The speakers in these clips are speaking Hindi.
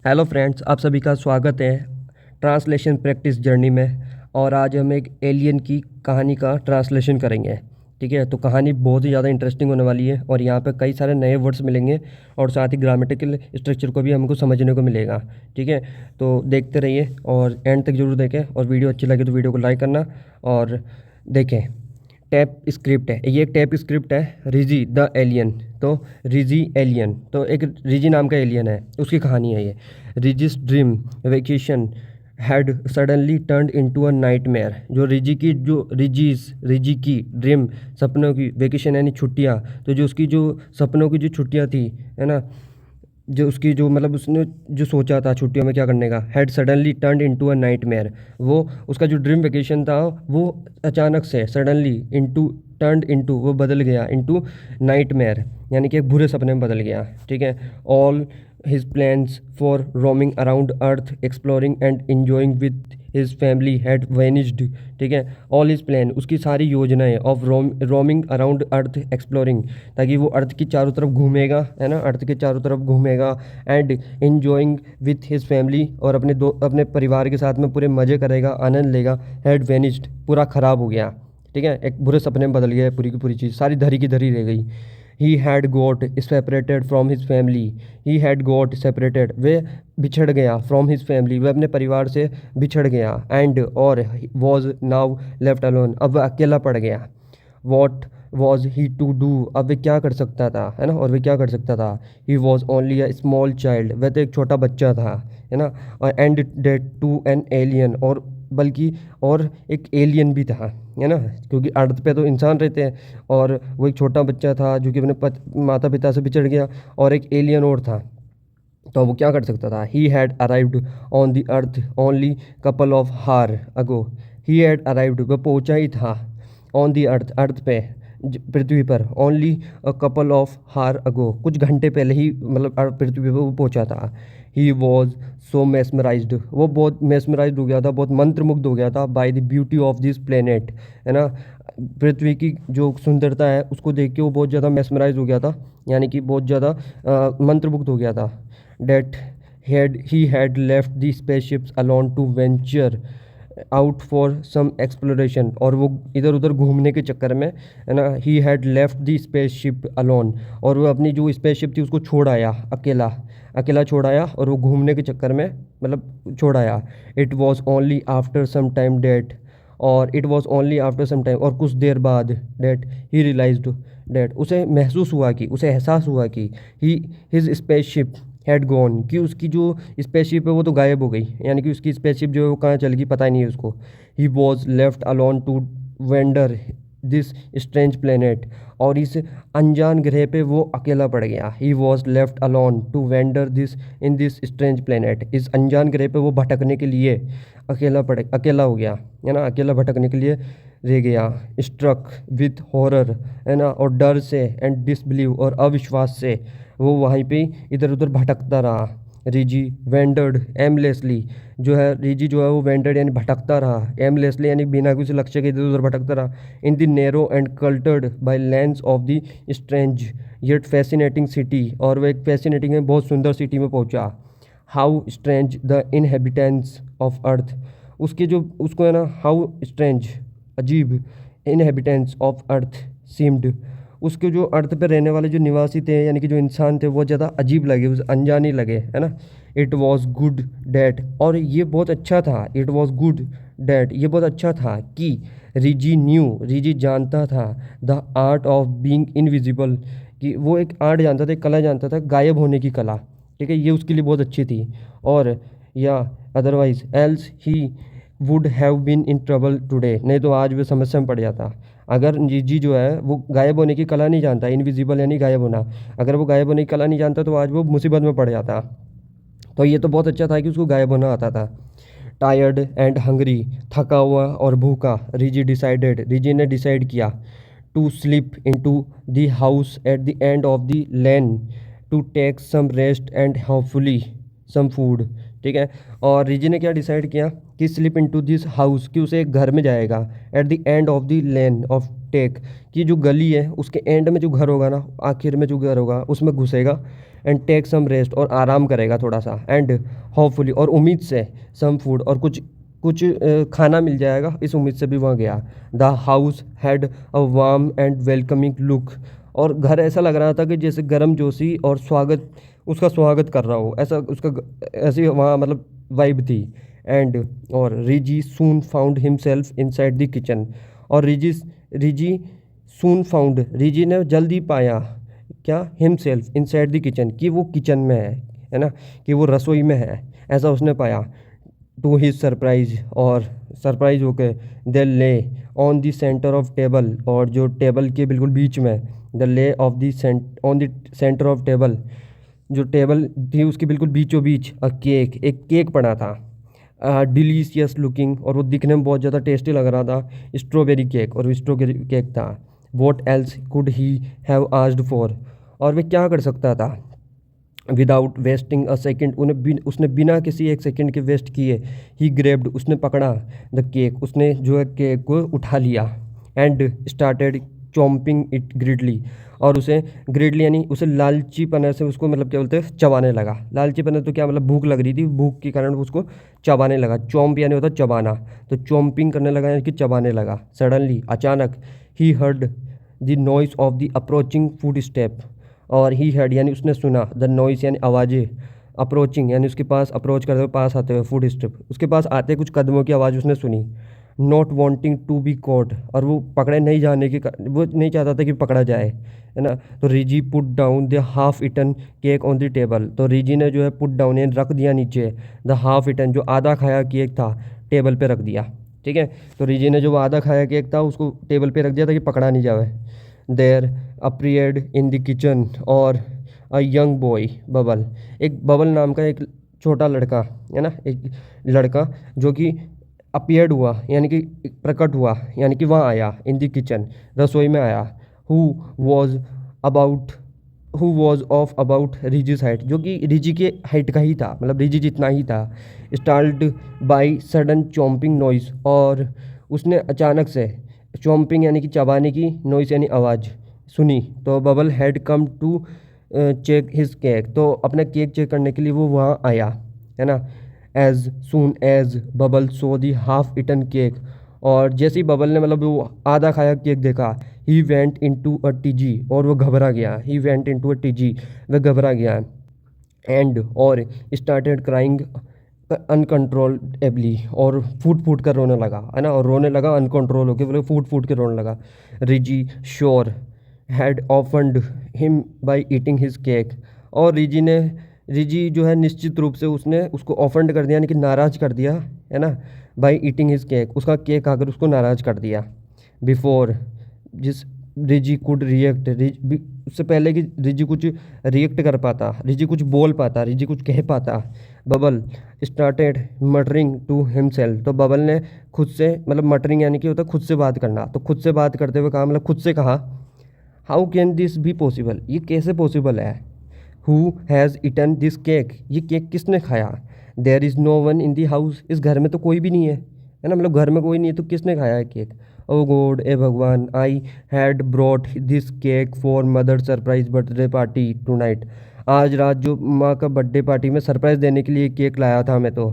हेलो फ्रेंड्स, आप सभी का स्वागत है ट्रांसलेशन प्रैक्टिस जर्नी में। और आज हम एक एलियन की कहानी का ट्रांसलेशन करेंगे। ठीक है, तो कहानी बहुत ही ज़्यादा इंटरेस्टिंग होने वाली है और यहाँ पे कई सारे नए वर्ड्स मिलेंगे और साथ ही ग्रामेटिकल स्ट्रक्चर को भी हमको समझने को मिलेगा। ठीक है, तो देखते रहिए और एंड तक जरूर देखें, और वीडियो अच्छी लगे तो वीडियो को लाइक करना और देखें। टैप स्क्रिप्ट है, ये एक टैप स्क्रिप्ट है, रिजी द एलियन। तो रिजी एलियन, तो एक रिजी नाम का एलियन है, उसकी कहानी है ये। Rizzy's dream vacation had suddenly turned into a nightmare. जो रिजी की ड्रीम, सपनों की, वेकेशन यानी छुट्टियाँ, तो जो उसकी जो सपनों की जो छुट्टियाँ थी, है ना, जो उसकी जो मतलब उसने जो सोचा था छुट्टियों में क्या करने का, had suddenly turned into a nightmare. वो उसका जो ड्रीम वेकेशन था वो अचानक से सडनली इनटू टर्न्ड इनटू, वो बदल गया इनटू नाइटमेयर, यानी कि एक बुरे सपने में बदल गया। ठीक है, all his plans for roaming around earth exploring and enjoying with his family had vanished। ठीक है, all his plan, उसकी सारी योजनाएं of roaming around earth exploring, ताकि वो अर्थ की चारों तरफ घूमेगा, है ना, अर्थ के चारों तरफ घूमेगा, and enjoying with his family, और अपने परिवार के साथ में पूरे मज़े करेगा, आनंद लेगा, had vanished, पूरा ख़राब हो गया। ठीक है, एक बुरे सपने में बदल गया पूरी की पूरी चीज़, सारी धरी की धरी रह गई। He had got separated from his family. He had got separated, वे बिछड़ गया, फ्रॉम हिज फैमिली, वह अपने परिवार से बिछड़ गया, एंड और वॉज नाउ लेफ्ट अलोन, अब वह अकेला पड़ गया। What was he to do, अब वे क्या कर सकता था, है ना, और वे क्या कर सकता था। He was only a small child, वह तो एक छोटा बच्चा था, है ना, and that to an alien, और बल्कि और एक एलियन भी था, है ना, क्योंकि अर्थ पे तो इंसान रहते हैं, और वो एक छोटा बच्चा था जो कि अपने माता पिता से बिछड़ गया, और एक एलियन और था। तो वो क्या कर सकता था। He had arrived on the earth only couple of हार अगो। ही हैड अराइव्ड, वह पहुंचा ही था, ऑन दी अर्थ, अर्थ पे, पृथ्वी पर, ओनली अ कपल ऑफ हार अगो, कुछ घंटे पहले ही, मतलब पृथ्वी पर वो पहुंचा था। ही वॉज सो मेस्मराइज्ड, वो बहुत मेस्मराइज्ड हो गया था, बहुत मंत्रमुग्ध हो गया था, by the beauty of this planet, है ना, पृथ्वी की जो सुंदरता है उसको देख के वो बहुत ज़्यादा मेस्मराइज हो गया था, यानी कि बहुत ज़्यादा मंत्रमुग्ध हो गया था। That he had left the spaceships alone to venture out for some exploration, और वो इधर उधर घूमने के चक्कर में, है ना, he had left the spaceship alone, और वो अपनी जो स्पेसशिप थी उसको छोड़ आया, अकेला अकेला छोड़ आया, और वो घूमने के चक्कर में मतलब छोड़ आया। It was only after some time date, और it was only after some time, और कुछ देर बाद, डेट ही रियलाइज्ड, डेट उसे महसूस हुआ कि, उसे एहसास हुआ कि ही हिज स्पेसशिप हैड गॉन, कि उसकी जो स्पेसशिप है वो तो गायब हो गई, यानी कि उसकी स्पेसशिप जो है वो कहाँ चल गई पता ही नहीं है उसको। He was left alone to wander this strange planet, और इस अनजान ग्रह पे वो अकेला पड़ गया। He was left alone to wander this in this strange planet, इस अनजान ग्रह पे वो भटकने के लिए अकेला हो गया, है ना, अकेला भटकने के लिए रह गया। स्ट्रक विथ हॉरर, है ना, और डर से, एंड डिसबिलीव, और अविश्वास से वो वहीं पे इधर उधर भटकता रहा। रिजी वेंडर्ड एमलेसली, जो है रिजी जो है वो वेंडर्ड यानी भटकता रहा, एमलेसली यानी बिना किसी लक्ष्य के इधर उधर भटकता रहा। In the narrow and cluttered bylanes of the strange yet fascinating city, और वह एक फैसिनेटिंग है बहुत सुंदर सिटी में पहुंचा। How strange the inhabitants of earth, उसके जो उसको है ना, हाउ स्ट्रेंज, अजीब, इनहेबिटेंट्स ऑफ अर्थ सीम्ड, उसके जो अर्थ पे रहने वाले जो निवासी थे, यानी कि जो इंसान थे, वो ज़्यादा अजीब लगे, उसे अनजाने लगे, है ना। इट वॉज गुड डैट, और ये बहुत अच्छा था, इट वॉज गुड डैट, ये बहुत अच्छा था कि रिजी न्यू, रिजी जानता था, the art of being invisible, कि वो एक आर्ट जानता था, एक कला जानता था, गायब होने की कला। ठीक है, ये उसके लिए बहुत अच्छी थी। और या otherwise else he would have been in trouble today, नहीं तो आज वो समस्या में पड़ जाता। अगर निजी जो है वो गायब होने की कला नहीं जानता, इनविजिबल यानी गायब होना, अगर वो गायब होने की कला नहीं जानता तो आज वो मुसीबत में पड़ जाता। तो ये तो बहुत अच्छा था कि उसको गायब होना आता था। टायर्ड एंड हंग्री, थका हुआ और भूखा, रिजी ने डिसाइड किया to sleep in to the house at the end of the lane to take some rest and hopefully some food. ठीक है, और रिजी ने क्या डिसाइड किया कि स्लिप इनटू दिस हाउस, कि उसे एक घर में जाएगा, at the end of the lane of take, कि जो गली है उसके एंड में जो घर होगा ना, आखिर में जो घर होगा उसमें घुसेगा, एंड टेक सम रेस्ट, और आराम करेगा थोड़ा सा, एंड होपफुली, और उम्मीद से, सम फूड, और कुछ कुछ खाना मिल जाएगा, इस उम्मीद से भी वहाँ गया। The house had a warm and welcoming look, और घर ऐसा लग रहा था कि जैसे गर्म जोशी और स्वागत, उसका स्वागत कर रहा हो, ऐसा उसका ऐसी वहाँ मतलब वाइब थी। एंड और Rizzy soon found himself inside the kitchen, और रिजी सून फाउंड, रिजी ने जल्दी पाया क्या, हिमसेल्फ इनसाइड द किचन, कि वो किचन में है ना, कि वो रसोई में है, ऐसा उसने पाया। टू हिज सरप्राइज, और सरप्राइज होके, दे ले on the centre of table, और जो टेबल के बिल्कुल बीच में, the lay off the on the centre of table, जो टेबल थी उसके बिल्कुल बीचों बीच एक केक पड़ा था, डिलीशियस लुकिंग, और वो दिखने में बहुत ज़्यादा टेस्टी लग रहा था, स्ट्रॉबेरी केक, और स्ट्रॉबेरी केक था। What else could he have asked for, और वे क्या कर सकता था, विदाउट वेस्टिंग अ सेकेंड, उसने बिना किसी एक सेकेंड के वेस्ट किए, ही ग्रेब्ड, उसने पकड़ा, द केक, उसने जो है केक को उठा लिया, and started chomping it Gridley, और उसे ग्रिडली यानी उसे लालचीपने से उसको मतलब क्या बोलते हैं, चबाने लगा। लालचीपने तो क्या मतलब, भूख लग रही थी, भूख के कारण वो उसको चबाने लगा। चॉम्प यानी होता चबाना, तो चॉम्पिंग करने लगा यानी कि चबाने लगा। सडनली, अचानक, he heard the noise of the approaching foot step, और ही हेड यानी उसने सुना, द नॉइस यानी आवाज़ें, अप्रोचिंग यानी उसके पास अप्रोच करते हुए, पास आते हुए, फुट स्टेप, उसके पास आते कुछ कदमों की आवाज़ उसने सुनी। Not wanting to be caught, और वो पकड़े नहीं जाने की, वो नहीं चाहता था कि पकड़ा जाए, है ना। तो Rizzy put down the half eaten cake on the table, तो रिजी ने जो है पुट डाउन यानी रख दिया नीचे, द हाफ इटन जो आधा खाया केक था, टेबल पे रख दिया। ठीक है, तो रिजी ने जो आधा खाया केक था उसको टेबल पे रख दिया था कि पकड़ा नहीं जाए। There appeared in the kitchen, और अ यंग बॉय बबल, एक बबल नाम का एक छोटा लड़का, है ना, एक लड़का जो कि अपीयर्ड हुआ यानी कि प्रकट हुआ, यानी कि वहाँ आया, इन द किचन, रसोई में आया। Who was about who was of about Rizzy's height, जो कि रिजी के हाइट का ही था, मतलब रिजी जितना ही था। Start by sudden chomping noise, और उसने अचानक से, चॉम्पिंग यानी कि चबाने की, नॉइस यानी आवाज़ सुनी। तो Bubble had come to check his cake, तो अपना केक चेक करने के लिए वो वहाँ आया, है ना। As soon as Bubble saw the half eaten cake, और जैसे ही बबल ने मतलब वो आधा खाया केक देखा, he went into a TG, और वो घबरा गया, he went into a TG, वह घबरा गया। एंड और स्टार्टेड क्राइंग अनकंट्रोलेबली, और फूट फूट कर रोने लगा, है ना, और रोने लगा अनकंट्रोल होकर, बोले फूट फूट के रोने लगा। Rizzy sure had offended him by eating his cake, और रिजी जो है निश्चित रूप से उसने उसको ऑफेंड कर दिया, यानी कि नाराज़ कर दिया, है ना, बाई ईटिंग हिज केक, उसका केक खाकर उसको नाराज़ कर दिया। बिफोर जिस रिजी कुड रिएक्ट, उससे पहले कि रिजी कुछ रिएक्ट कर पाता, रिजी कुछ बोल पाता, रिजी कुछ कह पाता, Bubble started muttering to himself, तो बबल ने खुद से, मतलब मटरिंग यानी कि होता है खुद से बात करना, तो खुद से बात करते हुए कहा, मतलब खुद से कहा, how can this be possible, ये कैसे पॉसिबल है। Who has eaten this cake, ये केक किसने खाया। There is no one in the house, इस घर में तो कोई भी नहीं है ना, मतलब घर में कोई नहीं है तो किसने खाया है केक। ओ गॉड, ए भगवान, I had brought this cake for mother surprise birthday party tonight, आज रात जो माँ का बर्थडे पार्टी में सरप्राइज़ देने के लिए केक लाया था मैं तो,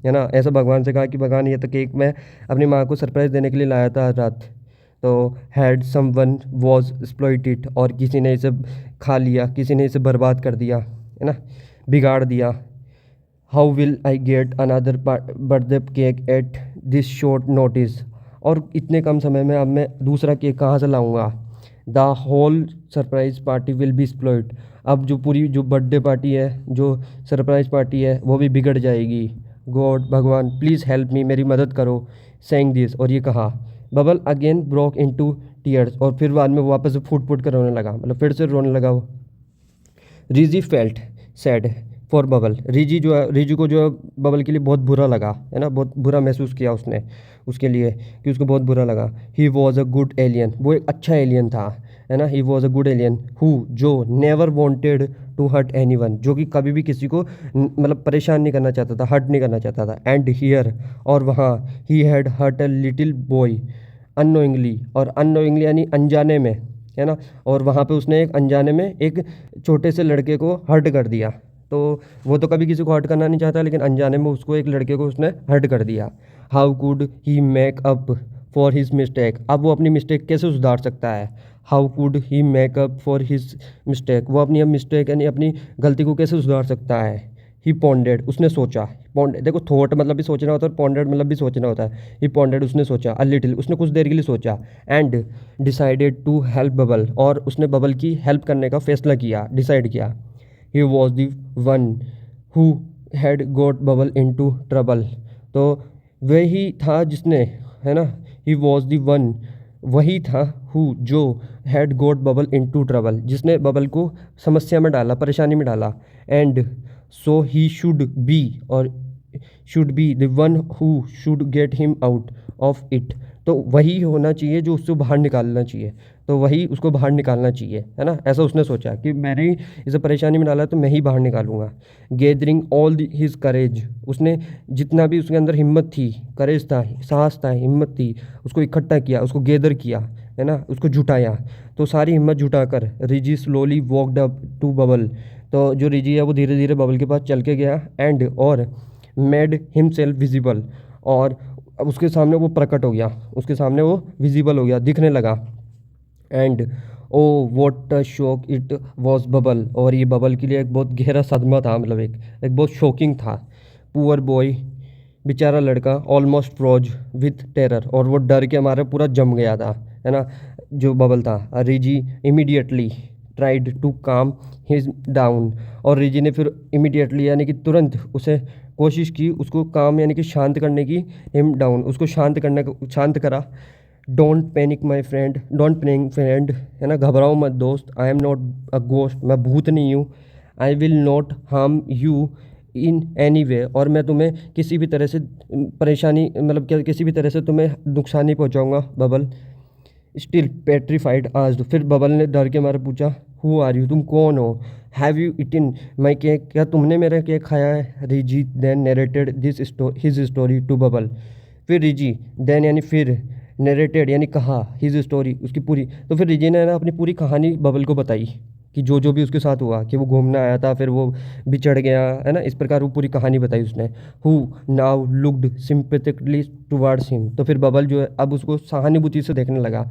है ना, ऐसा भगवान से कहा कि भगवान ये तो केक मैं अपनी माँ को सरप्राइज़ देने के लिए लाया था आज रात। तो हैड समवन वॉज एक्सप्लॉइटेड, और किसी ने इसे खा लिया, किसी ने इसे बर्बाद कर दिया, है ना, बिगाड़ दिया। How will I get another birthday cake at this short notice, और इतने कम समय में अब मैं दूसरा केक कहाँ से लाऊंगा। The whole surprise party will be spoiled, अब जो पूरी जो बर्थडे पार्टी है, जो सरप्राइज पार्टी है, वो भी बिगड़ जाएगी। गॉड, भगवान, प्लीज़ हेल्प मी, मेरी मदद करो, सेइंग दिस, और ये कहा। Bubble again broke into tears, और फिर बाद में वापस से फूट फूट कर रोने लगा, मतलब फिर से रोने लगा वो। Riji felt sad for bubble, Riji जो है, रिजी को जो है बबल के लिए बहुत बुरा लगा, है ना, बहुत बुरा महसूस किया उसने उसके लिए, कि उसको बहुत बुरा लगा। He was a good alien, वो एक अच्छा एलियन था, है ना, he was a good alien who, जो never wanted to hurt anyone, जो कि कभी भी किसी को मतलब परेशान नहीं करना चाहता था, हर्ट नहीं करना चाहता था। एंड हियर, और वहाँ, he had hurt a little boy unknowingly, और अननोइंगली यानी अनजाने में, है ना, और वहाँ पे उसने एक अनजाने में एक छोटे से लड़के को हर्ट कर दिया। तो वो तो कभी किसी को हर्ट करना नहीं चाहता, लेकिन अनजाने में उसको एक लड़के को उसने हर्ट कर दिया। How could he make up for his mistake, अब वो अपनी मिस्टेक कैसे सुधार सकता है। How could he make up for his mistake, वो अपनी मिस्टेक यानी अपनी गलती को कैसे सुधार सकता है। ही पॉन्डेड, उसने सोचा। पॉन्डेड देखो, थॉट मतलब भी सोचना होता है और पॉन्डेड मतलब भी सोचना होता है। ही पॉन्डेड, उसने सोचा। अ लिटिल, उसने कुछ देर के लिए सोचा। And decided to help Bubble, और उसने बबल की हेल्प करने का फैसला किया, डिसाइड किया। He was the one who had got Bubble in to trouble, तो वही था जिसने, है ना, ही वॉज द वन, वही था हु, जो had got Bubble in to trouble, जिसने बबल को समस्या में डाला, परेशानी में डाला। And so he should be, और should be the one who should get him out of it, तो वही होना चाहिए जो उसको बाहर निकालना चाहिए, तो वही उसको बाहर निकालना चाहिए, है ना। ऐसा उसने सोचा कि मैंने ही इसे परेशानी में डाला तो मैं ही बाहर निकालूंगा। गैदरिंग ऑल हिज करेज, उसने जितना भी उसके अंदर हिम्मत थी, करेज था, साहस था, हिम्मत थी, उसको इकट्ठा किया, उसको गैदर किया, है ना, उसको जुटाया। तो सारी हिम्मत जुटाकर Rizzy slowly walked up to Bubble, तो जो रिजी है वो धीरे धीरे बबल के पास चल के गया। एंड और मेड हिमसेल्फ विजिबल, और अब उसके सामने वो प्रकट हो गया, उसके सामने वो विजिबल हो गया, दिखने लगा। And oh what a shock it was Bubble, और ये बबल के लिए एक बहुत गहरा सदमा था, मतलब एक बहुत शॉकिंग था। पुअर बॉय, बेचारा लड़का, ऑलमोस्ट फ्रोज विथ टेरर, और वो डर के हमारे पूरा जम गया था, है ना, जो बबल था। रिजी इमीडिएटली ट्राइड टू काम हिज डाउन, और रिजी ने फिर इमीडिएटली यानी कि तुरंत उसे कोशिश की, उसको काम यानी कि शांत करने की, हिम डाउन, उसको शांत करने को, शांत करा। Don't panic my friend, don't panic friend, है ना, घबराओ मत दोस्त। I am not a ghost, मैं भूत नहीं हूँ। I will not harm you in any way, और मैं तुम्हें किसी भी तरह से परेशानी, मतलब क्या, किसी भी तरह से तुम्हें नुकसान नहीं पहुँचाऊँगा। बबल स्टिल पेट्रीफाइड आस्क्ड, फिर बबल ने डर के मारे पूछा, हु आर यू, तुम कौन हो। Have you eaten my cake, क्या तुमने मेरा केक खाया है। Rizzy then narrated this his story to Bubble, फिर रिजी देन यानी फिर, नरेटेड यानी कहा, हिज स्टोरी उसकी पूरी, तो फिर रिजी ने ना अपनी पूरी कहानी बबल को बताई कि जो भी उसके साथ हुआ, कि वो घूमने आया था, फिर वो बिछड़ गया, है ना, इस प्रकार वो पूरी कहानी बताई उसने। Who now looked sympathetically towards him, तो फिर बबल जो है अब उसको सहानुभूति से देखने लगा,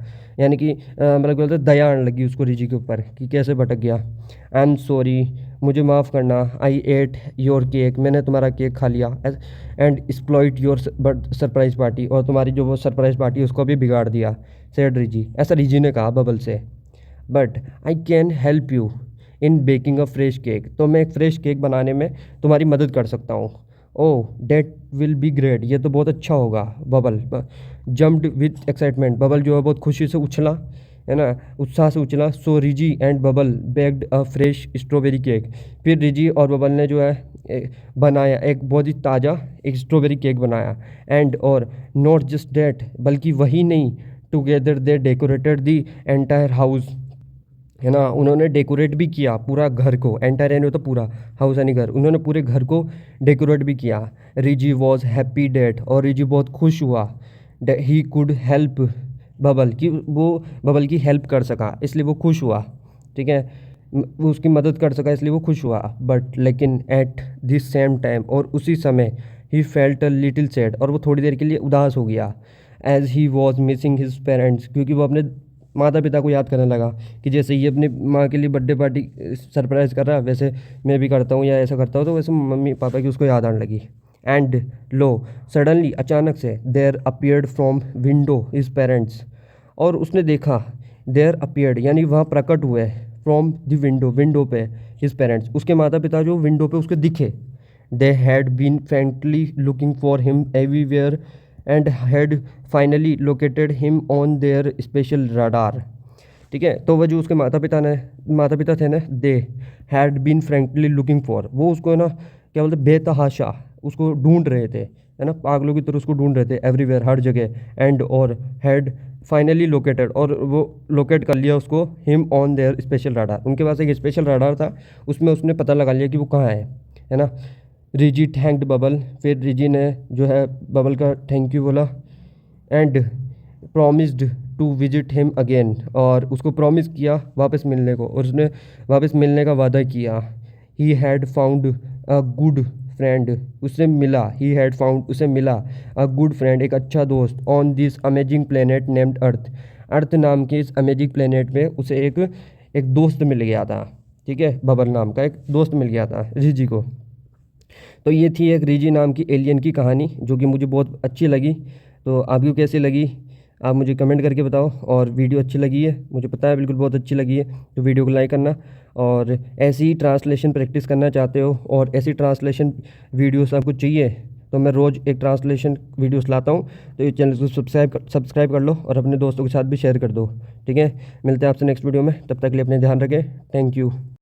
यानी कि मतलब बोलते दया आने लगी उसको रिजी के ऊपर कि कैसे भटक गया। आई एम सॉरी, मुझे माफ़ करना। आई एट योर केक, मैंने तुम्हारा केक खा लिया। And exploit your surprise party, और तुम्हारी जो वो सरप्राइज पार्टी उसको भी बिगाड़ दिया। सेड रिजी, ऐसा रिजी ने कहा बबल से। But I can help you in baking a fresh cake, तो मैं एक फ्रेश केक बनाने में तुम्हारी मदद कर सकता हूँ। ओह डेट विल बी ग्रेट, ये तो बहुत अच्छा होगा। Bubble jumped with excitement, bubble जो है बहुत खुशी से उछला, है ना, उत्साह से उछला। So Rizzy and Bubble baked a fresh strawberry cake, फिर रिजी और बबल ने जो है बनाया एक बहुत ही ताज़ा एक स्ट्रॉबेरी केक बनाया। एंड और नॉट जस्ट डेट, बल्कि वही नहीं, together they decorated the entire house, है ना, उन्होंने डेकोरेट भी किया पूरा घर को। एंटायर यानी तो पूरा, हाउस यानी घर, उन्होंने पूरे घर को डेकोरेट भी किया। रिजी वॉज हैप्पी डेट, और रिजी बहुत खुश हुआ। ही कुड हेल्प बबल, कि वो बबल की हेल्प कर सका, इसलिए वो खुश हुआ, ठीक है, वो उसकी मदद कर सका इसलिए वो खुश हुआ। बट लेकिन एट दिस सेम टाइम, और उसी समय, he felt a little sad, और वो थोड़ी देर के लिए उदास हो गया। As he was missing his parents, क्योंकि वो अपने माता पिता को याद करने लगा कि जैसे ये अपनी माँ के लिए बर्थडे पार्टी सरप्राइज़ कर रहा है, वैसे मैं भी करता हूँ या ऐसा करता हूँ, तो वैसे मम्मी पापा की उसको याद आने लगी। एंड लो सडनली, अचानक से, there appeared from window his parents, और उसने देखा, देयर अपीयर्ड यानी वहाँ प्रकट हुए, फ्रॉम द विंडो, विंडो पे, हिज पेरेंट्स, उसके माता पिता जो विंडो पे उसके दिखे। They had been frankly looking for him everywhere and had finally located him on their special radar, ठीक है। तो वह जो उसके माता पिता थे ना, they had been frankly looking for, वो उसको है ना क्या बोलते बेतहाशा उसको ढूंढ रहे थे, है ना, पागलों की तरह उसको ढूंढ रहे थे, एवरीवेयर, हर जगह। एंड और हैड फाइनली लोकेटेड, और वो लोकेट कर लिया उसको, him on their special radar, उनके पास एक स्पेशल रडार था, उसमें उसने पता लगा लिया कि वो कहाँ है ना। रिजी थैंक्ड बबल, फिर रिजी ने जो है बबल का थैंक यू बोला। And promised to visit him again, और उसको प्रॉमिस किया वापस मिलने को, और उसने वापस मिलने का वादा किया। He had found a good friend, उससे मिला, ही हैड फाउंड, उसे मिला अ गुड फ्रेंड, एक अच्छा दोस्त, on this amazing planet named Earth, Earth नाम के इस अमेजिंग प्लेनेट पे उसे एक दोस्त मिल गया था। ठीक है, बबल नाम का एक दोस्त मिल गया था रिजी को। तो ये थी एक रिजी नाम की एलियन की कहानी, जो कि मुझे बहुत अच्छी लगी। तो आपको कैसी लगी आप मुझे कमेंट करके बताओ, और वीडियो अच्छी लगी है, मुझे पता है बिल्कुल बहुत अच्छी लगी है, तो वीडियो को लाइक करना। और ऐसी ट्रांसलेशन प्रैक्टिस करना चाहते हो और ऐसी ट्रांसलेशन वीडियोस आपको चाहिए, तो मैं रोज़ एक ट्रांसलेशन वीडियोस लाता हूँ। तो ये चैनल को सब्सक्राइब कर लो और अपने दोस्तों के साथ भी शेयर कर दो। ठीक है, मिलते हैं आपसे नेक्स्ट वीडियो में, तब तक के लिए अपने ध्यान रखें। Thank you.